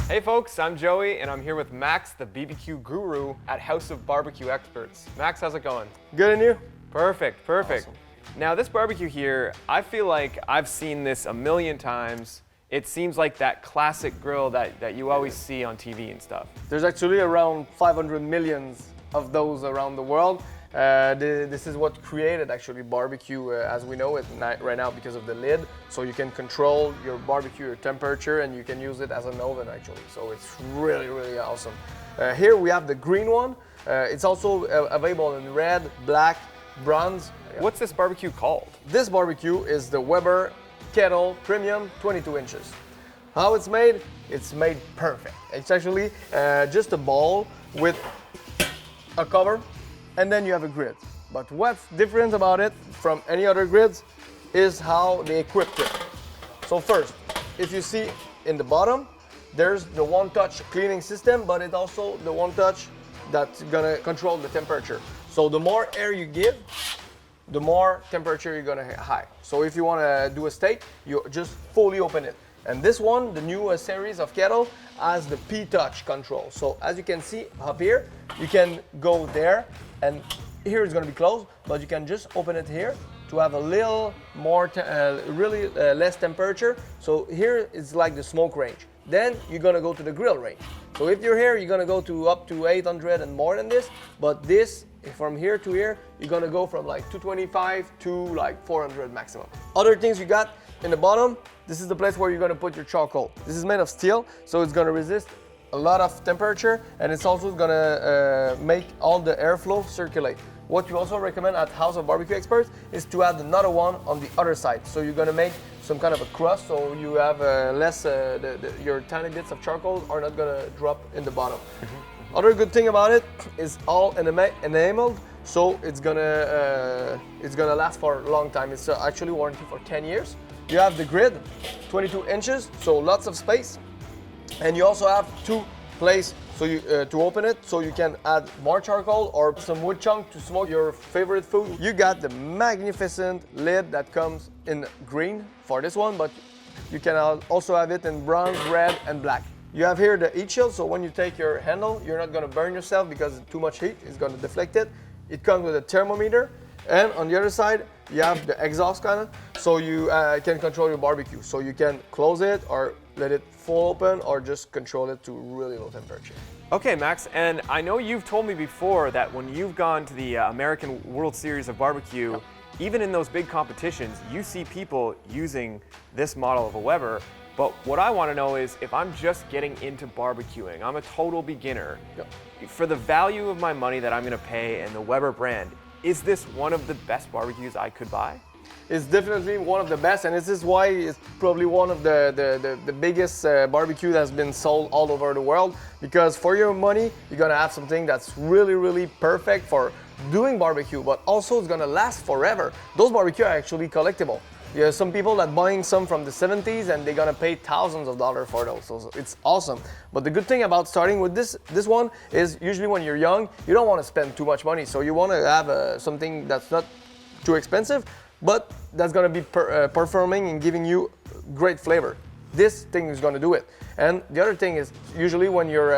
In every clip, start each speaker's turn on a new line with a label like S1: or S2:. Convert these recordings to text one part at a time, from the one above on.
S1: Hey folks, I'm Joey and I'm here with Max, the BBQ Guru at House of Barbecue Experts. Max, how's it going?
S2: Good, and you?
S1: Perfect.
S2: Awesome.
S1: Now this barbecue here, I feel like I've seen this a million times. It seems like that classic grill that you always see on TV and stuff.
S2: There's actually around 500 million of those around the world. This is what created actually barbecue as we know it right now because of the lid. So you can control your barbecue, your temperature, and you can use it as an oven actually. So it's really, really awesome. Here we have the green one. It's also available in red, black, bronze.
S1: What's this barbecue called?
S2: This barbecue is the Weber Kettle Premium 22 inches. How it's made? It's made perfect. It's actually just a ball with a cover, and then you have a grid. But what's different about it from any other grids is how they equipped it. So first, if you see in the bottom, there's the one-touch cleaning system, but it's also the one-touch that's gonna control the temperature. So the more air you give, the more temperature you're gonna high. So if you wanna do a steak, you just fully open it. And this one, the new series of Kettle, has the P-Touch control. So as you can see up here, you can go there, and here it's gonna be closed, but you can just open it here to have a little more, less temperature. So here it's like the smoke range. Then you're gonna go to the grill range. So if you're here, you're gonna go to up to 800 and more than this, but this, from here to here, you're gonna go from like 225 to like 400 maximum. Other things you got in the bottom, this is the place where you're gonna put your charcoal. This is made of steel, so it's gonna resist a lot of temperature, and it's also gonna make all the airflow circulate. What you also recommend at House of Barbecue Experts is to add another one on the other side. So you're gonna make some kind of a crust, so you have less, your tiny bits of charcoal are not gonna drop in the bottom. Other good thing about it is all enameled, so it's gonna last for a long time. It's actually warranty for 10 years. You have the grid, 22 inches, so lots of space. And you also have two places so you, to open it, so you can add more charcoal or some wood chunk to smoke your favorite food. You got the magnificent lid that comes in green for this one, but you can also have it in bronze, red, and black. You have here the heat shield, so when you take your handle, you're not gonna burn yourself because too much heat is gonna deflect it. It comes with a thermometer, and on the other side, you have the exhaust kinda, so you can control your barbecue. So you can close it or let it full open or just control it to really low temperature.
S1: Okay, Max, and I know you've told me before that when you've gone to the American World Series of Barbecue, even in those big competitions, you see people using this model of a Weber. But what I want to know is if I'm just getting into barbecuing, I'm a total beginner. For the value of my money that I'm going to pay and the Weber brand, is this one of the best barbecues I could buy?
S2: It's definitely one of the best, and this is why it's probably one of the biggest barbecue that's been sold all over the world, because for your money, you're gonna have something that's really, really perfect for doing barbecue, but also it's gonna last forever. Those barbecue are actually collectible. You have some people that buying some from the 70s and they're gonna pay thousands of dollars for those, so it's awesome. But the good thing about starting with this one is usually when you're young, you don't wanna spend too much money, so you wanna have something that's not too expensive, but that's gonna be performing and giving you great flavor. This thing is gonna do it. And the other thing is, usually when you're,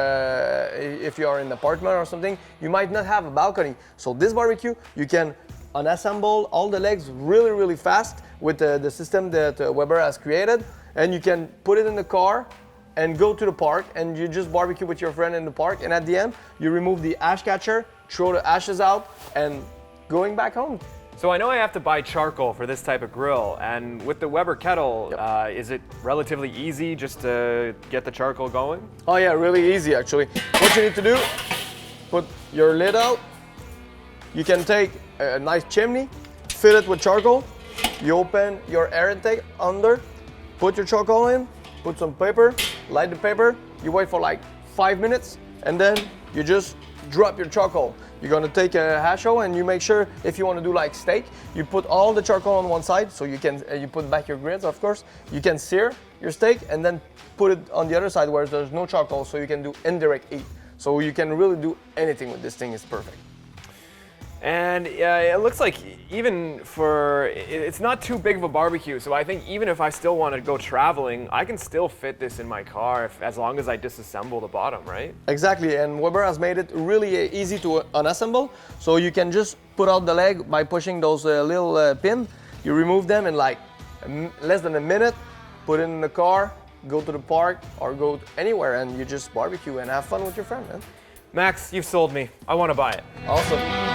S2: if you are in an apartment or something, you might not have a balcony. So this barbecue, you can unassemble all the legs really, really fast with the system that Weber has created. And you can put it in the car and go to the park and you just barbecue with your friend in the park. And at the end, you remove the ash catcher, throw the ashes out, and going back home.
S1: So I know I have to buy charcoal for this type of grill, and with the Weber Kettle, is it relatively easy just to get the charcoal going?
S2: Oh yeah, really easy actually. What you need to do, put your lid out. You can take a nice chimney, fill it with charcoal. You open your air intake under, put your charcoal in, put some paper, light the paper. You wait for like 5 minutes, and then you just drop your charcoal. You're gonna take a hasho and you make sure if you want to do like steak, you put all the charcoal on one side so you can you put back your grids, of course. You can sear your steak and then put it on the other side where there's no charcoal, so you can do indirect heat. So you can really do anything with this thing. It's perfect.
S1: And it looks like even it's not too big of a barbecue, so I think even if I still want to go traveling, I can still fit this in my car as long as I disassemble the bottom, right?
S2: Exactly, and Weber has made it really easy to unassemble, so you can just put out the leg by pushing those little pins. You remove them in like less than a minute, put it in the car, go to the park or go anywhere, and you just barbecue and have fun with your friend, man.
S1: Max, you've sold me. I want to buy it.
S2: Awesome.